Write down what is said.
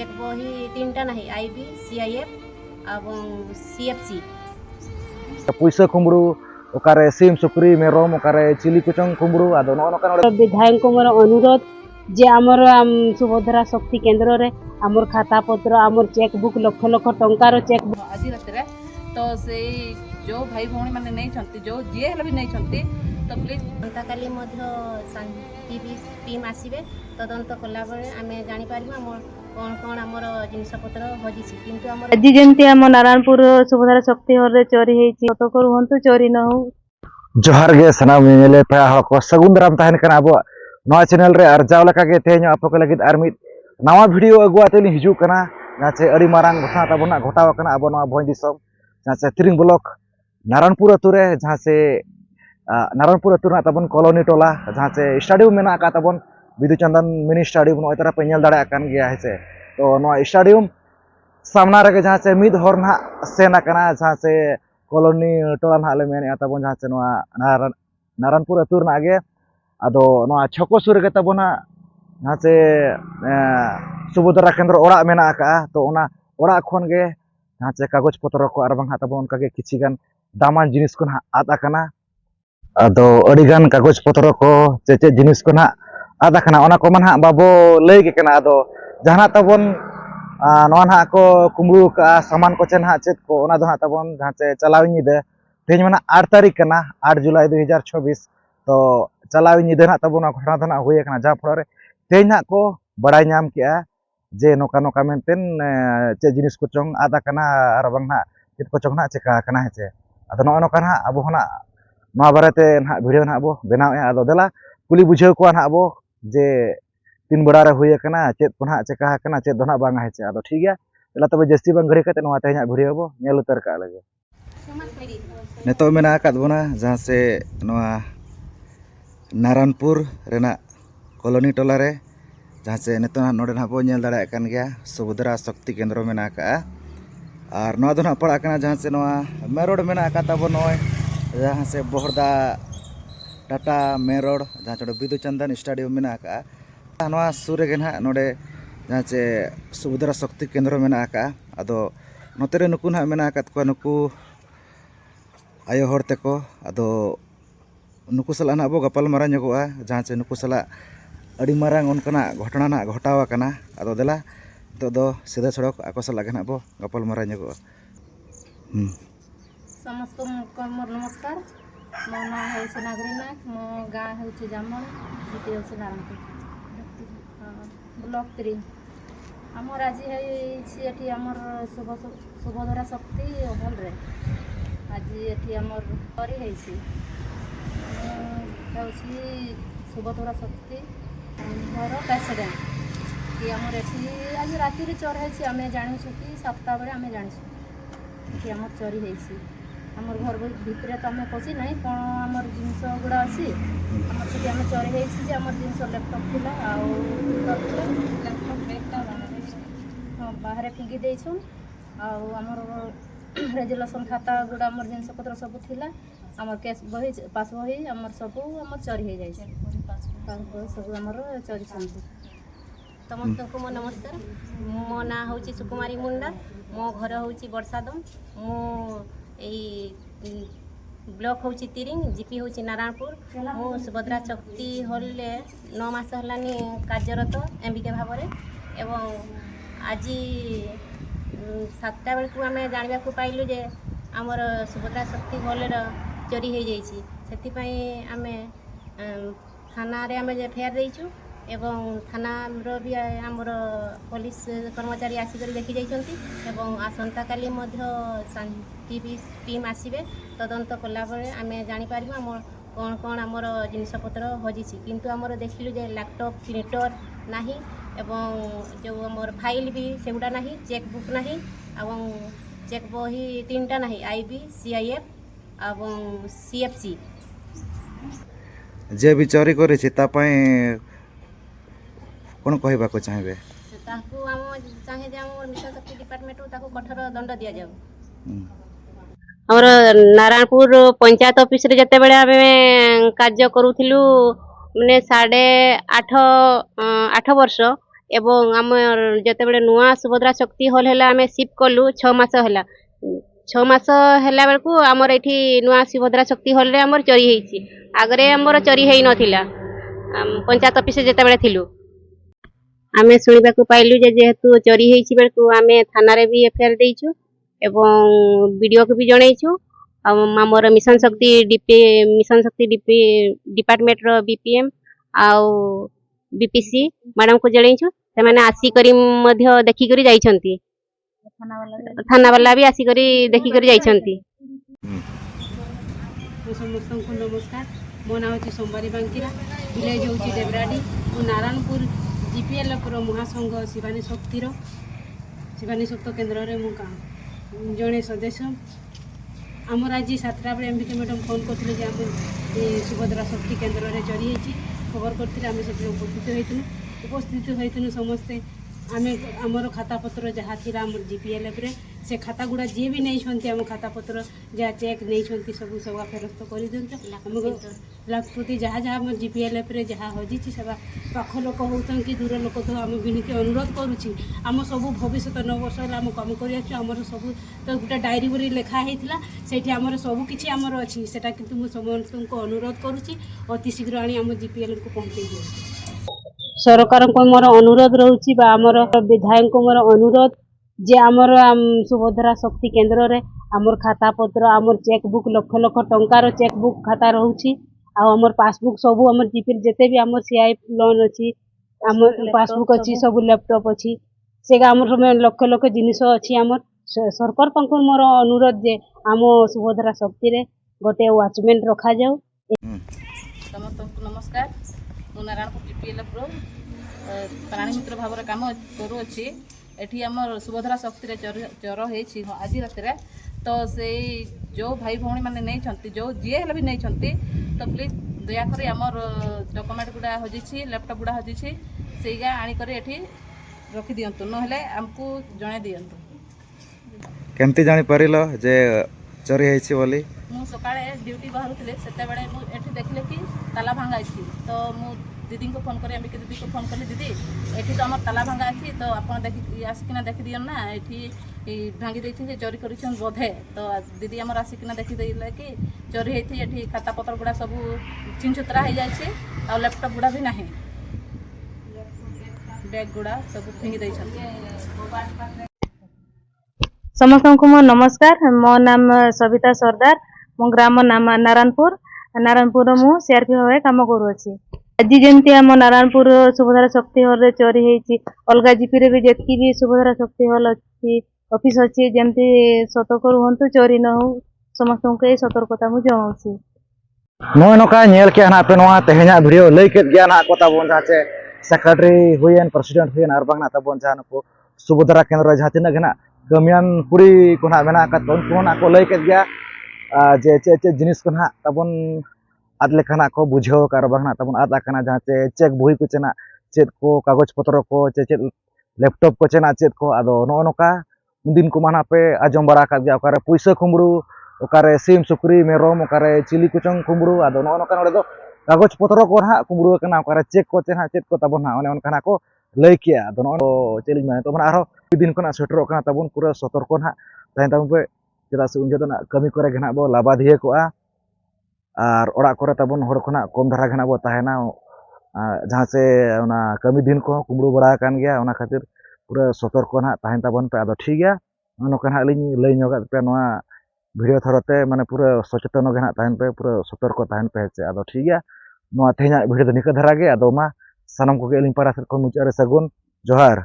Check बही 3टा नहीं IB CIF एवं सीएफसी पुइसा कुमड़ू ओकारे सिम सुक्री मेरम ओकारे चिली कुचंग कुमड़ू आदो नोका विधायक मोर अनुरोध जे आमर सुभद्रा शक्ति केन्द्र रे आमर खाता पत्र आमर चेक बुक लक्ष लक्ष टंकार चेक बुक आज रात तो से जो भाई भौणी मैंने नहीं जो जी हेल्ला भी नहीं तो प्लीज अंतकाली टीम आसवे तदंत कला आम जापर कौन कौन आमर जिनपतर हजि किंतु आमर आज जमती आम नारायणपुर सुभद्रा शक्ति हॉल रे चोरी होती सतर्क रुहतु चोरी न हो जोहार गे सनाम नेले पे को सगुन दाराम तहन कना अब नवा चैनल रे अर्जाव लका गे तेज आप को लगित आर मिद नवा वीडियो अगुआते नि हिजु कना जाचे अड़ी मारांग घटना ताबना घटाव कना अब नवा भोज दिसम जाचे तिरिंग ब्लॉक नारायणपुर अतु रे जहां से नारायणपुर अतु ना ताबन कॉलोनी टोला जहां से स्टेडियम मेना का ताबन विदुचंदन मिनी स्टेडियम नय तरा पे नेल दाड़ा कान गया है तो नवा स्टेडियम सामना रे जहां से मिद हर ना सेना कना जहां से कॉलोनी टोला ना ले मेने ताबन जहां से नवा नारायणपुर अतु ना आगे आदो नवा छको सुर गे ताबना जहां से सुभद्रा केंद्र ओड़ा मेना का तो ओना ओड़ा खन गे जहां से कागज पत्र को आर बांग ताबन उनका गे किछि गान दामान जिनिस को ना आदा कना आदो अड़ी गान कागज पत्र को चे जिनिस को ना आदा कना ओना को मन हा बाबो लय गे कना आदो जहां ताबन नवा ना को कुमड़ू का सामान को चेन हा चेत को ओना दो हा ताबन जहां से चलाव निदे तेज मना 8 तारीख कना 8 जुलाई 2024 तो चलाव निदे ना ताबन घटना धना हुए कना जा फड़े तेज ना को बड़ाई नाम किया जे नोका नोका मेनतेन चे जिनिस को चोंग आदा कना आर बांग ना चेत को चोंग ना चेका कना हेचे आदो नो नोका ना अब होना नवा बारेते ना वीडियो ना अब बनाव आदो देला कुली बुझाव को ना अब जे 3 बड़ा रे हुए कना चेत को ना चेका कना चेत दो ना बांग हेचे आदो ठीक गया देला तबे जस्ती बांग घड़ी कते नवा तेज वीडियो अब नेल उतर का लगे नेतो मेना का बोना जहां से नवा नारायणपुर रेना कॉलोनी टोला रे जहां से नेतो नोडे ना बो नेल दाड़ा कान गया सुभद्रा शक्ति केंद्र मेना का और नवा दो ना पड़ा कना जहां से नवा मेरोड मेना का तब नय जहां से बोहरदा टाटा मेरोड जहां चोड़ विदुचंदन स्टेडियम मेना का नवा सुर गे ना नोडे जहां से सुभद्रा शक्ति केंद्र मेना का आदो नोतेरे नुकु ना मेना का को नुकु आयो हर तेको आदो नुकु सला ना बो गपाल मारा ᱧᱚᱜᱚᱜᱼᱟ जहां से नुकु सला अड़ी मारांग उनकना घटना ना घटावा कना आदो देला तो दो सीधा सड़क आको सला गना बो गपाल मारा ᱧᱚᱜᱚᱜᱼᱟ समस्त को मोर नमस्कार मो नाम है नागरीनाथ मो गाँ हूँ जामल जीटी हूँ नारायणपुर ब्लॉक 3 आमर आज है आमर सुभद्रा शक्ति हॉल रे आज ये आमर चोरी है सुभद्रा शक्ति घर प्रेसिडेंट कि आमर एठी आज राति रे चोर है आम जानी कि 7टा बेले आम जानी कि आमर चोरी है आमर घर भितर तो आम पशि ना कौन आमर जिनस गुड़ा अच्छी आम से आम चोरी है आम जिनस लैपटॉप थिला लैपटॉप बैगटा हाँ बाहर फिंगी देछन आमर रेजुलेशन खाता गुड़ा आमर जिनस पत्र सब थिला आमर केस बही पास बही आमर सब आमर चोरी हो जाए सब आमर चोरी समझ समस्त को मो नमस्कार मो ना हूँ सुकुमारी मुंडा मो घर हूँ बरसादम मो ब्लॉक हूँ तिरिंग जीपी हूँ नारायणपुर मो सुभद्रा शक्ति हॉल 9 मास हलानी कार्यरत एमबीके भाव एवं आज 7टा बेलू आम जानवा पाइलु जे आमर सुभद्रा शक्ति हॉल चोरी हो जाए आम थाना रे आम एफआईआर देइछु एवं थाना भी आमर पुलिस कर्मचारी आसिक देखी जाइछन्ति एवं आसंता काली टीम आसवे तदंत कला आम जापर कौन कौन आमर जिनपतर हजि किंतु आमर देखिलु जे लैपटॉप प्रिंटर नाही एवं जो आमर फाइल भी सेगुड़ा नाही चेक बुक नाही एवं चेक बही 3टा नाही आईबी सीआईएफ एवं सीएफसी जे भी चोरी करे कौन कहबा को चाहेबे ताकू आम चाहे जे आम मिशन शक्ति डिपार्टमेंट ताकू कठोर दंड दिया जाऊ हमर नारायणपुर पंचायत ऑफिस रे जते बेले आमे कार्य करूथिलु माने 8.5 वर्ष एवं आमर जतेबेले नुआ सुभद्रा शक्ति हॉल हैला आमे शिफ्ट कलु 6 मास हैला 6 मास हैला बेलकु आमर एठी नुआ सुभद्रा शक्ति हॉल रे आमर चोरी हेछि आगरे आमर चोरी हेइ नथिला पंचायत ऑफिस जतेबेले थिलु आमे सुनिबाकू पाइलु जे जेहेतु चोरी हेछि बेलकू आमे थाना रे भी एफआईआर देइछु एवं वीडियो को भी जणैछु आमर मिशन शक्ति डीपी डिपार्टमेंट रो बीपीएम आउ बीपीसी मैडम को जणैछु से माने आसी करी मध्य देखि करी जाइछंती थाना वाला भी आसी करी देखि करी जाइछंती। समस्त को नमस्कार मो नाम होची सोमवारी बांकीरा विलेज होची देवराडी और नारायणपुर जीपीएल पुर महासंघ शिवानी शक्ति केन्द्र रे मु काम जड़े सदस्य आमर आज 7टा बेले एमबीके मैडम फोन करते सुभद्रा शक्ति केन्द्र में चोरी होती खबर करते आम से उपस्थित होइतनु समस्ते आमे आमर खाता पत्र जहाँ थी जीपीएल से खाता गुड़ा जी भी नहीं आम खाता पत्र जहाँ चेक नहीं सब सेवा फेरस्त कर दिखाँ लाखपति जहाँ जहाँ आम जीपीएल जहाँ हजी से पाख लोक होता कि दूर लोक तो आम विनती अनुरोध करुच्छी आम सब भविष्य 9 वर्ष है आम कम कर सब तो गोटे डायरी बोरी लिखाही से आमर सबकि आमर अच्छी से समस्त को अनुरोध करुच्ची अति शीघ्र आनी आम जीपीएल को पहुँचे दिए। सरकार को मोर अनुरोध रहउछि बा हमर विधायक को मोर अनुरोध जे हमर सुभद्रा शक्ति केन्द्र रे हमर खाता पत्र हमर चेक बुक लक्ष लक्ष टंकार चेक बुक खाता रहउछि आ हमर पासबुक सब हमर जीपीएल जते भी हमर सीआई लोन अछि हमर पासबुक अछि सब लैपटॉप अछि सेगा हमर में लक्ष लक्ष जिनिस अछि हमर सरकार पंख मोर अनुरोध जे हम सुभद्रा शक्ति रे गोटे वॉचमैन रखा जाऊ। समस्त नमस्कार मु नारायणपुर जीपीएल प्राणी मित्र भाव कम करुच्छी एठी आम सुभद्रा शक्ति चोर होती आज रात तो से जो भाई भौणी मैंने नहीं जो जी भी नहीं तो प्लीज दयाकोरी आमर डॉक्यूमेंट गुड़ा हजी लैपटॉप गुड़ा हजी से आनिक एठी रखी दिंतु ना आमको जन दिंतु। केमती जानी परिल जे चोरी होइछि बोली मु सकाळे ड्यूटी बाहरुथिले सेते बेले मु एठी देखले कि ताला भांगा अछि तो मु दीदी को फोन करी अंबिका दीदी को फोन कली दीदी एठी तो हमर ताला भांगा अछि तो आपण देखि आसिकिना देखि दियन ना एठी भांगी देछि जे चोरी करिछन बोधे तो दीदी हमर आसिकिना देखि देले कि चोरी हेथि एठी खाता पत्र गुडा सब चिंचुतरा हो जाछि आ लैपटॉप गुडा भी नाही बैग गुडा सब फिंगी दैछन। समस्त को मो नमस्कार मो नाम सविता सरदार मो ग्राम नाम नारायणपुर मु सीआरपी भाव काम करूँ आज जमी आम नारायणपुर सुभद्रा शक्ति हॉल रे चोरी होती अलग जीपी रे भी जी भी सुभद्रा शक्ति हॉल अच्छी ऑफिस अच्छी जमती सतर्क रुहतु चोरी न हो समस्त को ये सतर्कता मुझे जनाऊँ नोय नोका नेल के ना पे नोआ तेहेना वीडियो लई के गया ना को ताबोन जाचे सेक्रेटरी हुयन प्रेसिडेंट हुयन आर बांग ना ताबोन जान को सुभद्रा केन्द्र जहाँ तीन गेना कमियान पूरी को ना मेना का तो ना को लई के गया जे चे चे जिनिस को ना ताबोन आद लेखाना को बुझाव कार बांग ना ताबोन आद आकना जहाँ चे चेक बोही को चेना चेत को कागज पत्र को चे चे लैपटॉप को चेना चेत को आदो नो नोका दिन को माना पे आजम बड़ा का गया ओकारे पैसा कुमरू ओकारे सिम सुक्री मेरम ओकारे चिली कुचंग कुमरू आदो नो नोका नोडे दो कागज पत्र को ना कुमरू कना ओकारे चेक को चेना चेत को ताबोन ना ओने ओनकाना को लई किया आदो नो चेलिज माने तो माने आरो दिन को ना सेटरो कना ताबोन पूरा सतर्क ना ताइन ताबोन पे चेदा से उनजे ना कमी करे घना बो लाबाधिये को आर ओड़ा करे ताबोन हर खना कम धारा घना बो ताहेना जहाँ से ओना कमी दिन को कुमरू बड़ा कान गया ओना खातिर पूरा सतर्क ना ताहेन ताबोन पे आदो ठीक गया नोका ना लिኝ लई नोगा पे नोआ भिडियो थरते माने पूरा सचेतन गना ताहेन पे पूरा सतर्क ताहेन पे से आदो ठीक गया नोआ तेहना भिडियो निका धारा गे आदो मा सानम को गेलिं पारा से को मुचारे सगुन जोहार।